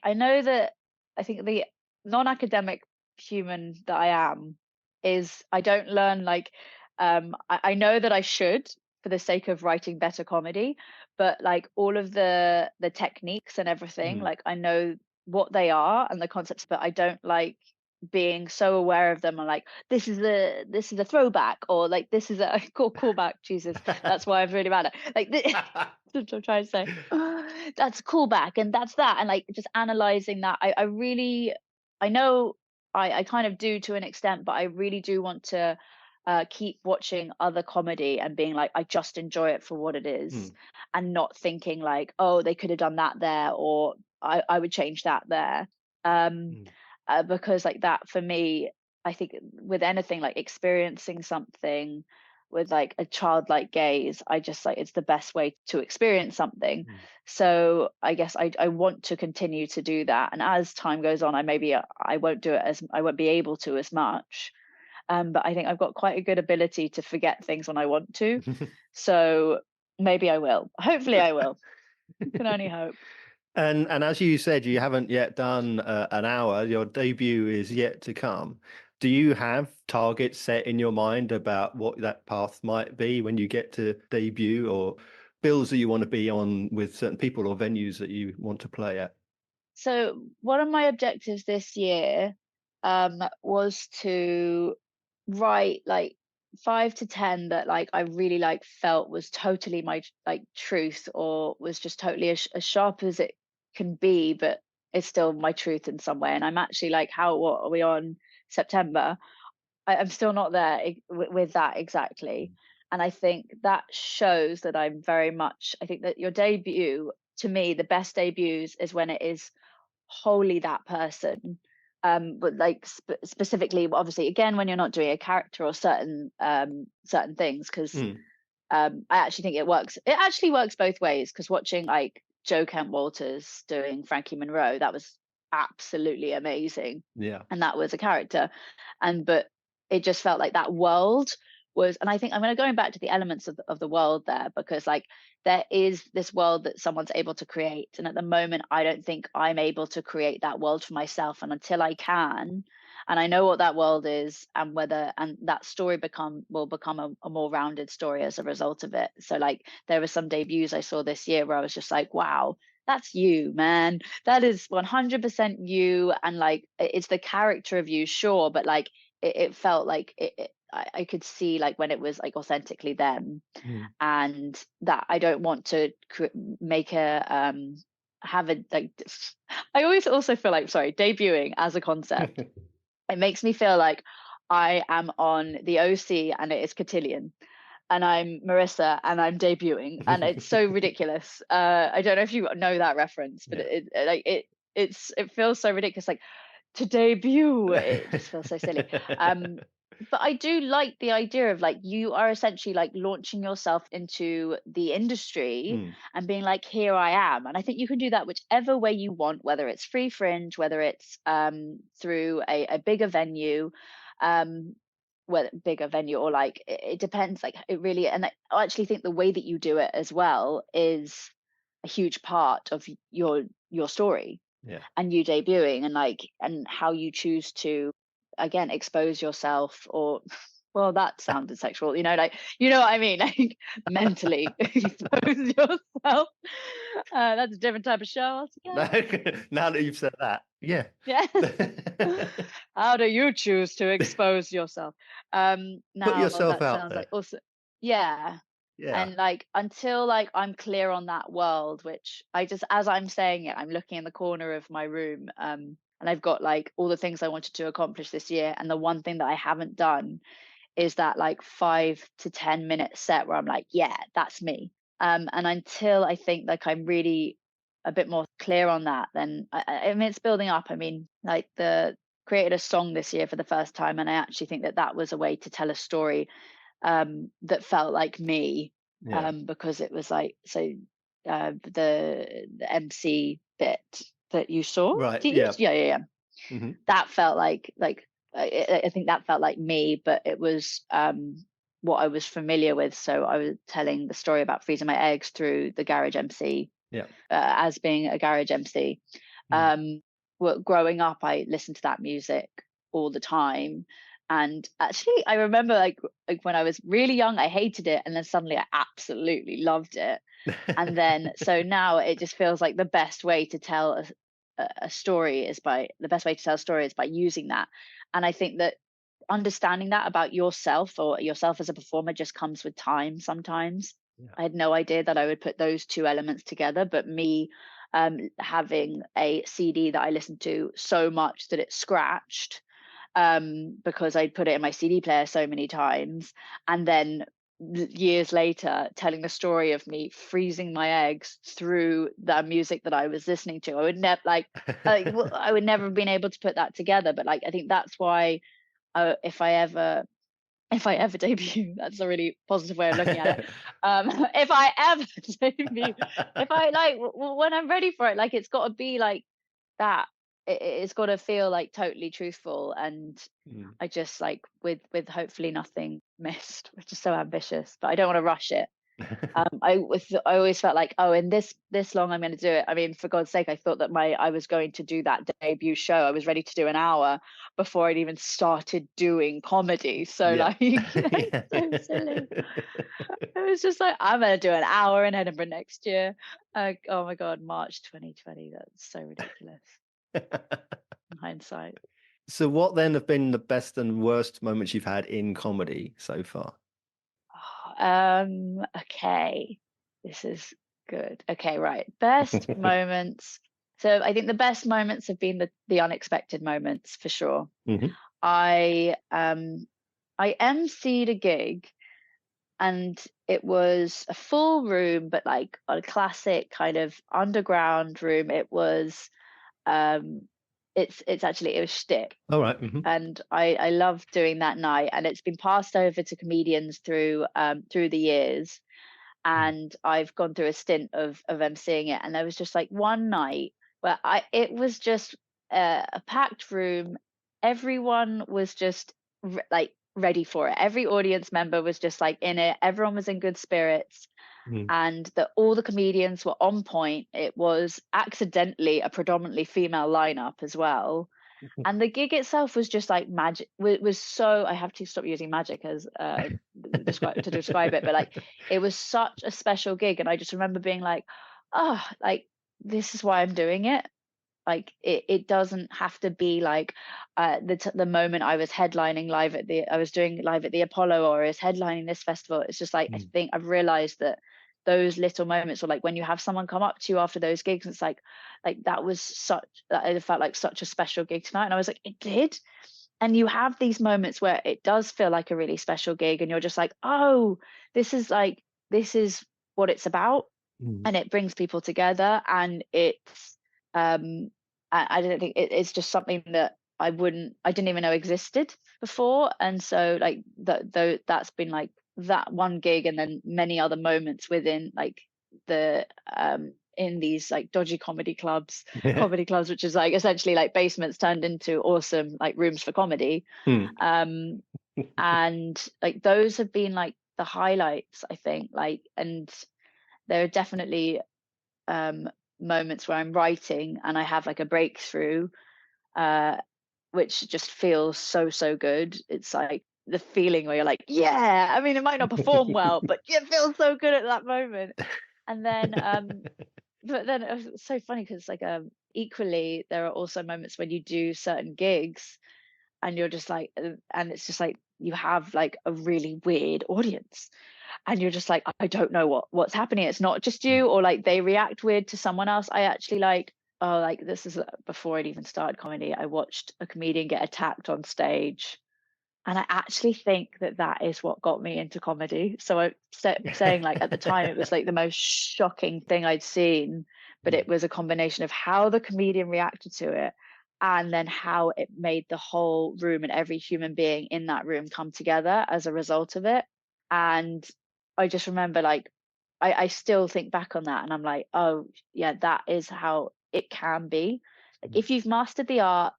I know that, I think the non-academic human that I am is, I don't learn like, I know that I should, for the sake of writing better comedy, but like all of the techniques and everything, Mm. like I know what they are and the concepts, but I don't like being so aware of them and like, this is a throwback, or like this is a callback. Jesus, that's why I'm really bad at like that's what I'm trying to say. That's a callback, and that's that, and like just analyzing that. I really, I know I kind of do to an extent, but I really do want to keep watching other comedy and being like, I just enjoy it for what it is, Mm. and not thinking like, oh, they could have done that there, or I would change that there. Um, Mm. because like that for me, I think with anything, like experiencing something with like a childlike gaze, I just like, it's the best way to experience something. Mm. So I guess I want to continue to do that, and as time goes on, I won't do it as, I won't be able to as much. But I think I've got quite a good ability to forget things when I want to. So maybe I will. Hopefully I will. Can only hope. And as you said, you haven't yet done an hour. Your debut is yet to come. Do you have targets set in your mind about what that path might be when you get to debut, or bills that you want to be on with certain people or venues that you want to play at? So one of my objectives this year was to write like 5 to 10 that like I really like felt was totally my like truth, or was just totally as sharp as it can be, but it's still my truth in some way. And I'm actually like, how, what are we on, September? I'm still not there with that exactly. And I think that shows that I'm very much, I think that your debut, to me, the best debuts is when it is wholly that person. But like specifically, obviously, again, when you're not doing a character or certain things, because Mm. I actually think it actually works both ways, because watching like Joe Kent Walters doing Frankie Monroe, that was absolutely amazing, Yeah. and that was a character. And but it just felt like that world was, and I think I'm going to going back to the elements of the world there, because like there is this world that someone's able to create, and at the moment I don't think I'm able to create that world for myself, and until I can, and I know what that world is, and whether, and that story will become a more rounded story as a result of it. So like there were some debuts I saw this year where I was just like, wow, that's you, man. That is 100% you. And like it's the character of you, sure, but like it felt like I could see like when it was like authentically them. Mm. And that I don't want to make a have a like I always also feel like, sorry, debuting as a concept, it makes me feel like I am on the OC and it is Cotillion, and I'm Marissa and I'm debuting, and it's so ridiculous. I don't know if you know that reference, but Yeah. it feels so ridiculous. Like to debut, it just feels so silly. But I do like the idea of like you are essentially like launching yourself into the industry Mm. and being like, here I am. And I think you can do that whichever way you want, whether it's free fringe, whether it's through a bigger venue, um, whether bigger venue, or like it depends. Like it really, and I actually think the way that you do it as well is a huge part of your story Yeah. and you debuting, and like and how you choose to again expose yourself, or well, that sounded sexual, like you know what I mean, like mentally expose yourself. That's a different type of show altogether. Now that you've said that, yeah. Yeah. How do you choose to expose yourself? Put Now yourself that out sounds there. like also, yeah. Yeah. And like until like I'm clear on that world, which I just, as I'm saying it, I'm looking in the corner of my room, and I've got like all the things I wanted to accomplish this year, and the one thing that I haven't done is that like 5 to 10 minute set where I'm like, yeah, that's me. And until I think like I'm really a bit more clear on that, then I mean it's building up. I mean, like the created a song this year for the first time, and I actually think that that was a way to tell a story that felt like me, Yeah. because it was like so the MC bit that you saw. Right. Did you? Yeah. Yeah. Hmm. That felt like I think that felt like me, but it was what I was familiar with. So I was telling the story about freezing my eggs through the garage MC, Yeah. as being a garage MC. Mm. Growing up, I listened to that music all the time. And actually, I remember like when I was really young, I hated it, and then suddenly I absolutely loved it. And then so now it just feels like the best way to tell a story is by the best way to tell a story is by using that. And I think that understanding that about yourself or yourself as a performer just comes with time sometimes. Yeah. I had no idea that I would put those two elements together, but me having a CD that I listened to so much that it scratched, because I'd put it in my CD player so many times, and then years later telling the story of me freezing my eggs through the music that I was listening to. I would never I would never have been able to put that together. But like I think that's why if I ever debut, that's a really positive way of looking at it. If I ever debut, if I like when I'm ready for it, like it's got to be like that. It's got to feel like totally truthful, and Mm. I just like with hopefully nothing missed, which is so ambitious, but I don't want to rush it. I always felt like, oh, in this long I'm going to do it. I mean, for God's sake, I thought that I was going to do that debut show. I was ready to do an hour before I'd even started doing comedy. So Yeah. like, it's so silly. It was just like, I'm going to do an hour in Edinburgh next year. Oh my God, March 2020. That's so ridiculous in hindsight. So, what then have been the best and worst moments you've had in comedy so far? Okay, this is good. Okay, right. Best moments. So I think the best moments have been the unexpected moments for sure. Hmm. I emceed a gig, and it was a full room, but like a classic kind of underground room. It was um it's actually it was shtick, All right. Mm-hmm. and I love doing that night, and it's been passed over to comedians through the years, and I've gone through a stint of emceeing it, and there was just like one night where it was just a packed room, everyone was just like ready for it. Every audience member was just like in it. Everyone was in good spirits, Mm. and that all the comedians were on point. It was accidentally a predominantly female lineup as well. And the gig itself was just like magic. Was so, I have to stop using magic as to describe it, but like it was such a special gig, and I just remember being like, oh, like this is why I'm doing it. Like it doesn't have to be like the moment I was headlining live at the I was doing live at the Apollo, or is headlining this festival. It's just like I Mm. think I've realized that those little moments, or like when you have someone come up to you after those gigs, it's like that was such that it felt like such a special gig tonight, and I was like, it did. And you have these moments where it does feel like a really special gig, and you're just like, oh, this is what it's about, Mm. and it brings people together, and it's um I don't think it's just something that I didn't even know existed before. And so like that's been like that one gig, and then many other moments within like the in these like dodgy comedy clubs, which is like essentially like basements turned into awesome like rooms for comedy. Mm. um and like those have been like the highlights, I think. Like, and there are definitely um, moments where I'm writing and I have like a breakthrough, uh, which just feels so good. It's like the feeling where you're like, yeah, I mean, it might not perform well, but you feel so good at that moment. And then, but then it's so funny because like, equally, there are also moments when you do certain gigs and you're just like, and it's just like, you have like a really weird audience, and you're just like, I don't know what's happening. It's not just you, or like they react weird to someone else. I actually like, oh, like this is before I'd even started comedy, I watched a comedian get attacked on stage, and I actually think that that is what got me into comedy. So saying like at the time it was like the most shocking thing I'd seen, but Mm. it was a combination of how the comedian reacted to it, and then how it made the whole room and every human being in that room come together as a result of it. And I just remember like I still think back on that, and I'm like, oh yeah, that is how it can be. Like Mm. if you've mastered the art,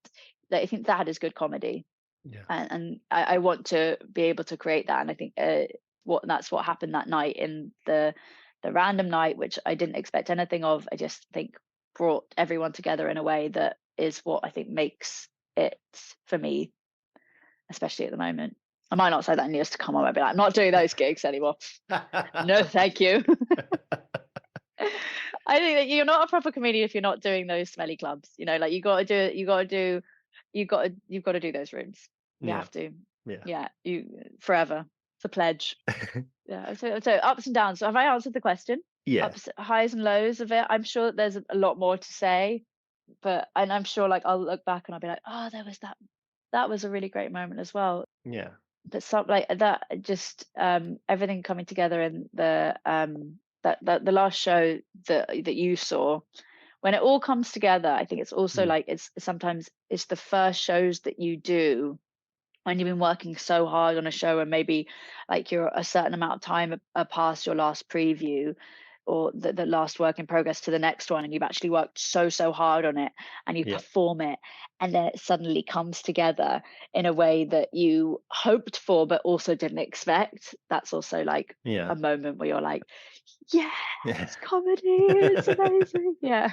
I think that is good comedy. Yeah. And I want to be able to create that. And I think that's what happened that night in the random night, which I didn't expect anything of. I just think brought everyone together in a way that is what I think makes it for me, especially at the moment. I might not say that in years to come. I might be like, I'm not doing those gigs anymore. No, thank you. I think that you're not a proper comedian if you're not doing those smelly clubs. You know, like you got to do it. You've got to do those rooms. You Yeah. have to. Yeah. Yeah, you forever. It's a pledge. Yeah. So ups and downs. So have I answered the question? Yeah. Ups, highs and lows of it. I'm sure that there's a lot more to say, and I'm sure like I'll look back and I'll be like, oh, there was that. That was a really great moment as well. Yeah. But some like that, just everything coming together in that the last show that you saw, when it all comes together, I think it's also Mm. like it's sometimes it's the first shows that you do when you've been working so hard on a show, and maybe like you're a certain amount of time past your last preview, or the last work in progress to the next one, and you've actually worked so hard on it, and you Yeah. perform it, and then it suddenly comes together in a way that you hoped for but also didn't expect. That's also like Yeah. a moment where you're like, yeah, Yeah. it's comedy, it's amazing. Yeah.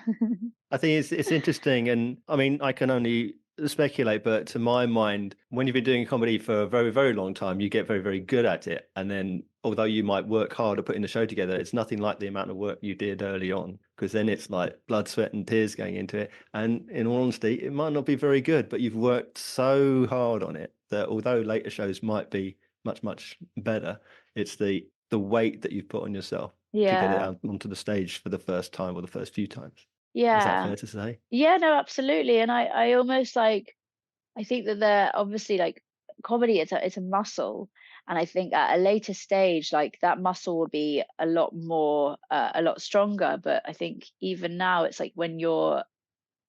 I think it's interesting, and I mean, I can only speculate, but to my mind, when you've been doing comedy for a very long time, you get very good at it. And then, although you might work hard at putting the show together, it's nothing like the amount of work you did early on, because then it's like blood, sweat, and tears going into it. And in all honesty, it might not be very good, but you've worked so hard on it that although later shows might be much better, it's the weight that you've put on yourself to get it Yeah. out onto the stage for the first time or the first few times. Is that Yeah. fair to say? Yeah, no, absolutely. And I almost like, I think that they're obviously like comedy, it's a muscle. And I think at a later stage, like that muscle will be a lot more, a lot stronger. But I think even now, it's like when you're,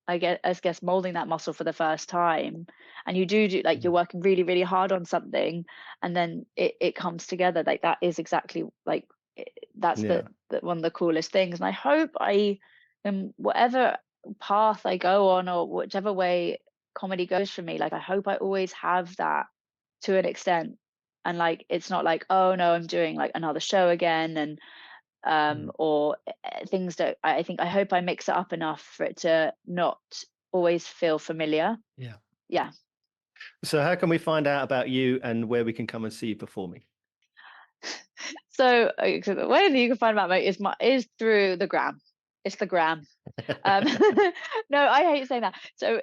I guess molding that muscle for the first time, and you do like you're Mm. working really hard on something, and then it comes together. Like that is exactly like that's Yeah. the one of the coolest things. And I hope I whatever path I go on, or whichever way comedy goes for me, like I hope I always have that to an extent. And like, it's not like, oh no, I'm doing like another show again, and or things that I hope I mix it up enough for it to not always feel familiar. Yeah. Yeah. So how can we find out about you and where we can come and see you performing? So the way that you can find out about me is through the gram. It's the gram. Um, no, I hate saying that. So,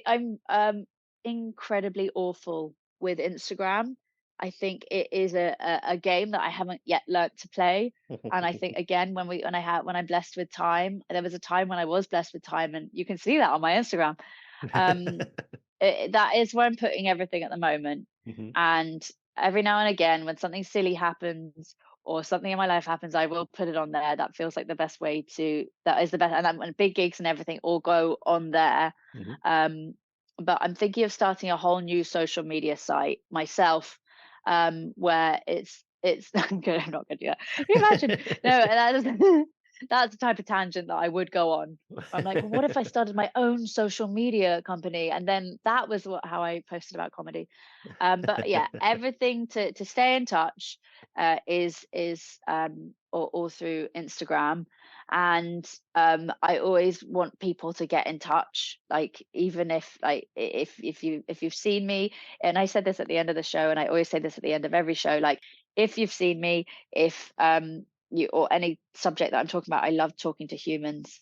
I'm incredibly awful with Instagram. I think it is a game that I haven't yet learnt to play. And I think again, when I'm blessed with time, there was a time when I was blessed with time, and you can see that on my Instagram. Um, that is where I'm putting everything at the moment. Mhm. And every now and again, when something silly happens or something in my life happens, I will put it on there. That feels like the best way to. That is the best, and when big gigs and everything all go on there. Mhm. But I'm thinking of starting a whole new social media site myself, where it's. I'm not gonna do that. Can you imagine? No, that is, that's the type of tangent that I would go on. I'm like, well, what if I started my own social media company? And then that was how I posted about comedy. But yeah, everything to stay in touch is all through Instagram. And I always want people to get in touch, like, even if like if you've seen me. And I said this at the end of the show, and I always say this at the end of every show, like, if you've seen me, if you, or any subject that I'm talking about, I love talking to humans.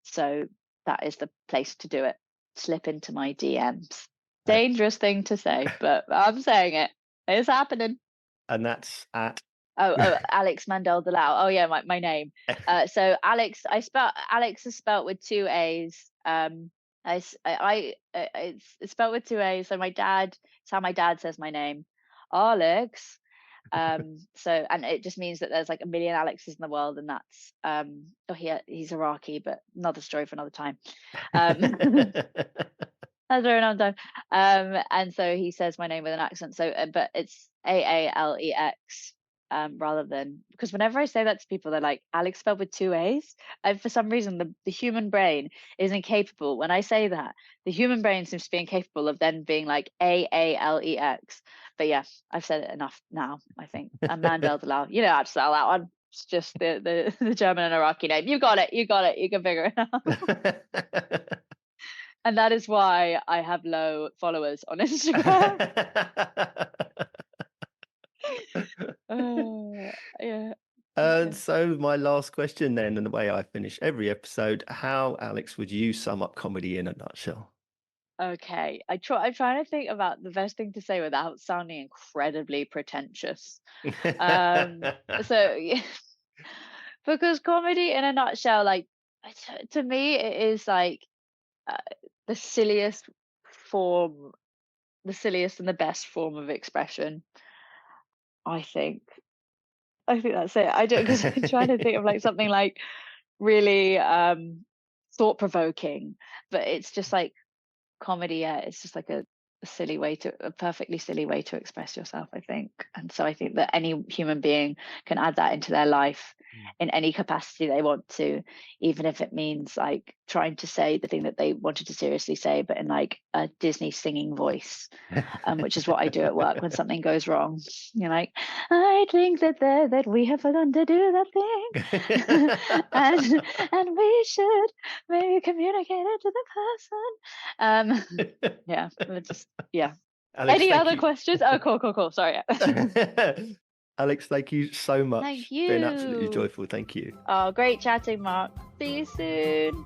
So that is the place to do it. Slip into my DMs. Dangerous thing to say, but I'm saying it. It's happening. And that's at Oh, Aalex Mandel-Dallal. Oh yeah, my name. So Alex is spelt with two A's. It's spelt with two A's. So it's how my dad says my name, Alex. So, and it just means that there's like a million Alexes in the world, and that's he's Iraqi, but another story for another time. That's very long time. And so he says my name with an accent. So, but it's Aalex, rather than, because whenever I say that to people, they're like, Alex spelled with two A's. And for some reason, the human brain is incapable. When I say that, the human brain seems to be incapable of then being like Aalex. But yeah, I've said it enough now, I think. And Mandel-Dallal, you know how to spell that one. It's just the German and Iraqi name. You got it. You got it. You can figure it out. And that is why I have low followers on Instagram. Yeah. And Okay. so my last question then, and the way I finish every episode, how, Alex, would you sum up comedy in a nutshell? Okay. I'm trying to think about the best thing to say without sounding incredibly pretentious. So yeah, because comedy in a nutshell, like, to me, it is like uh, the silliest form, the silliest and the best form of expression, I think. I think that's it. I do, because I'm trying to think of like something like really thought provoking, but it's just like comedy. Yeah, it's just like a perfectly silly way to express yourself, I think. And so I think that any human being can add that into their life in any capacity they want to, even if it means like trying to say the thing that they wanted to seriously say, but in like a Disney singing voice, which is what I do at work when something goes wrong. You're like, I think that we have forgotten to do that thing, and we should maybe communicate it to the person. Yeah, yeah. Alex, Any thank other you. questions? Oh, cool. Sorry. Alex, thank you so much. Thank Been absolutely you. joyful. Thank you. Oh, great chatting, Mark. See you soon.